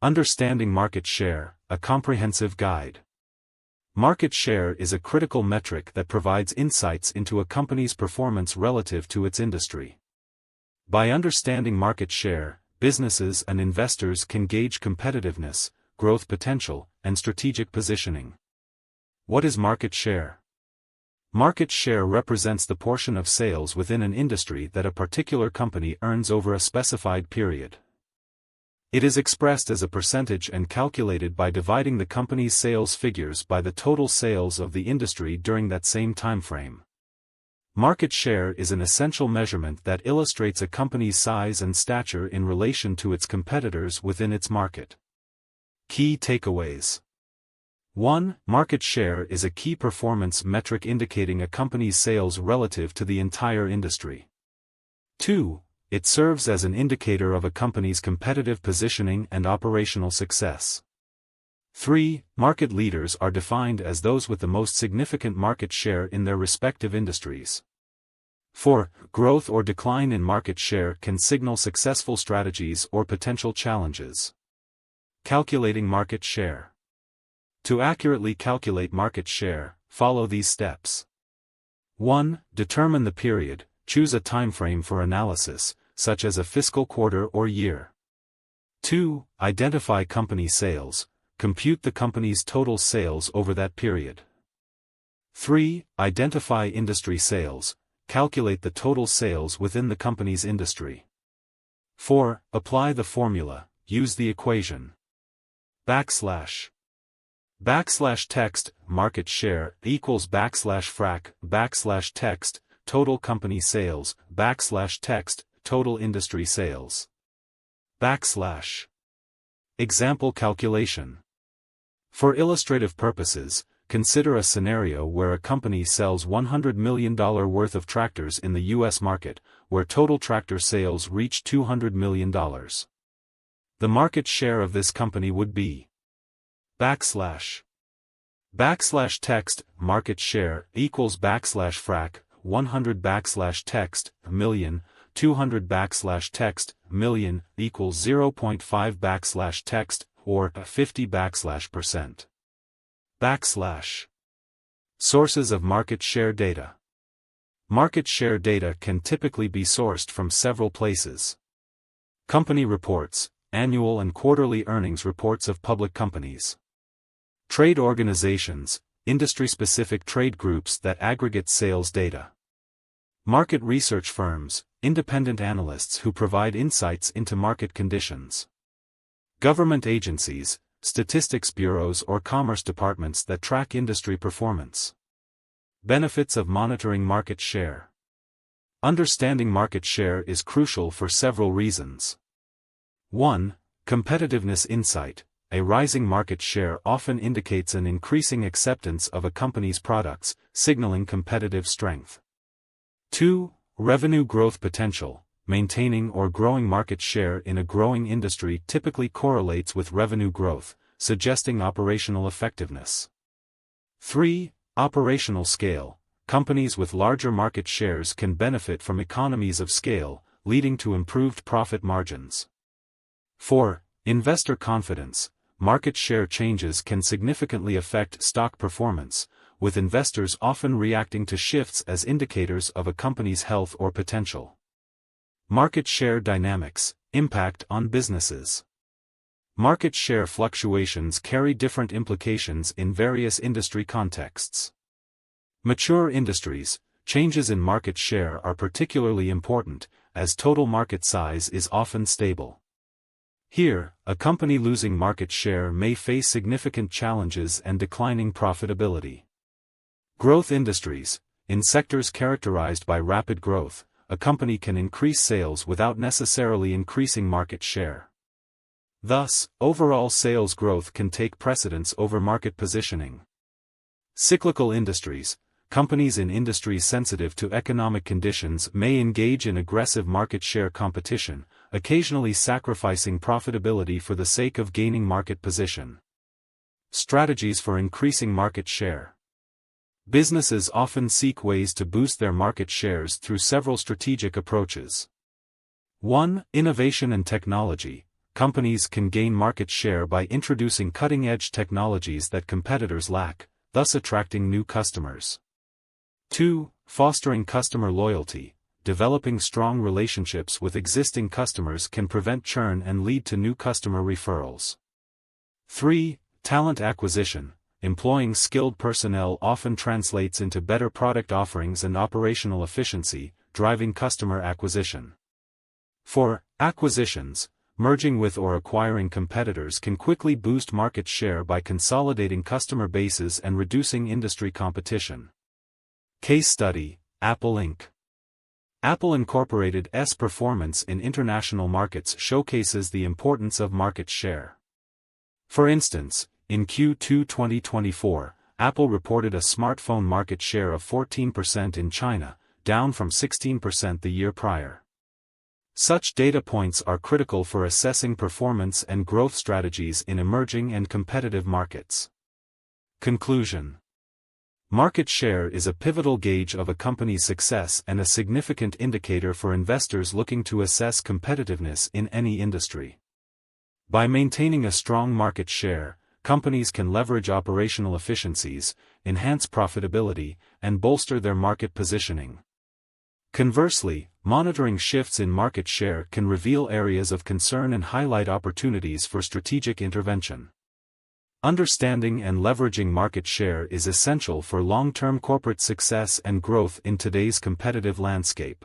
Understanding market share, a comprehensive guide. Market share is a critical metric that provides insights into a company's performance relative to its industry. By understanding market share, businesses and investors can gauge competitiveness, growth potential, and strategic positioning. What is market share? Market share represents the portion of sales within an industry that a particular company earns over a specified period. It is expressed as a percentage and calculated by dividing the company's sales figures by the total sales of the industry during that same timeframe. Market share is an essential measurement that illustrates a company's size and stature in relation to its competitors within its market. Key takeaways. 1. Market share is a key performance metric indicating a company's sales relative to the entire industry. 2. It serves as an indicator of a company's competitive positioning and operational success. 3. Market leaders are defined as those with the most significant market share in their respective industries. 4. Growth or decline in market share can signal successful strategies or potential challenges. Calculating market share. To accurately calculate market share, follow these steps. 1. Determine the period. Choose a timeframe for analysis, such as a fiscal quarter or year. 2. Identify company sales. Compute the company's total sales over that period. 3. Identify industry sales. Calculate the total sales within the company's industry. 4. Apply the formula. Use the equation. Text, market share, equals frac, text, total company sales, text, total industry sales. Example calculation. For illustrative purposes, consider a scenario where a company sells $100 million worth of tractors in the U.S. market, where total tractor sales reach $200 million. The market share of this company would be text, market share, equals frac, 100 text, million, 200 text, million, equals 0.5 text, or 50 %. Sources of market share data. Market share data can typically be sourced from several places. Company reports, annual and quarterly earnings reports of public companies. Trade organizations, industry-specific trade groups that aggregate sales data. Market research firms, independent analysts who provide insights into market conditions. Government agencies, statistics bureaus or commerce departments that track industry performance. Benefits of monitoring market share. Understanding market share is crucial for several reasons. 1. Competitiveness insight. A rising market share often indicates an increasing acceptance of a company's products, signaling competitive strength. 2. Revenue growth potential. Maintaining or growing market share in a growing industry typically correlates with revenue growth, suggesting operational effectiveness. 3. Operational scale. Companies with larger market shares can benefit from economies of scale, leading to improved profit margins. 4. Investor confidence. Market share changes can significantly affect stock performance, with investors often reacting to shifts as indicators of a company's health or potential. Market share dynamics, impact on businesses. Market share fluctuations carry different implications in various industry contexts. Mature industries, changes in market share are particularly important, as total market size is often stable. Here, a company losing market share may face significant challenges and declining profitability. Growth industries. In sectors characterized by rapid growth, a company can increase sales without necessarily increasing market share. Thus, overall sales growth can take precedence over market positioning. Cyclical industries. Companies in industries sensitive to economic conditions may engage in aggressive market share competition, occasionally sacrificing profitability for the sake of gaining market position. Strategies for increasing market share. Businesses often seek ways to boost their market shares through several strategic approaches. 1. Innovation and technology. companies can gain market share by introducing cutting-edge technologies that competitors lack, thus attracting new customers. 2. Fostering customer loyalty. Developing strong relationships with existing customers can prevent churn and lead to new customer referrals. 3. Talent acquisition. Employing skilled personnel often translates into better product offerings and operational efficiency, driving customer acquisition. 4. Acquisitions. Merging with or acquiring competitors can quickly boost market share by consolidating customer bases and reducing industry competition. Case study: Apple Inc. Apple Incorporated's performance in international markets showcases the importance of market share. For instance, in Q2 2024, Apple reported a smartphone market share of 14% in China, down from 16% the year prior. Such data points are critical for assessing performance and growth strategies in emerging and competitive markets. Conclusion: market share is a pivotal gauge of a company's success and a significant indicator for investors looking to assess competitiveness in any industry. By maintaining a strong market share, companies can leverage operational efficiencies, enhance profitability, and bolster their market positioning. Conversely, monitoring shifts in market share can reveal areas of concern and highlight opportunities for strategic intervention. Understanding and leveraging market share is essential for long-term corporate success and growth in today's competitive landscape.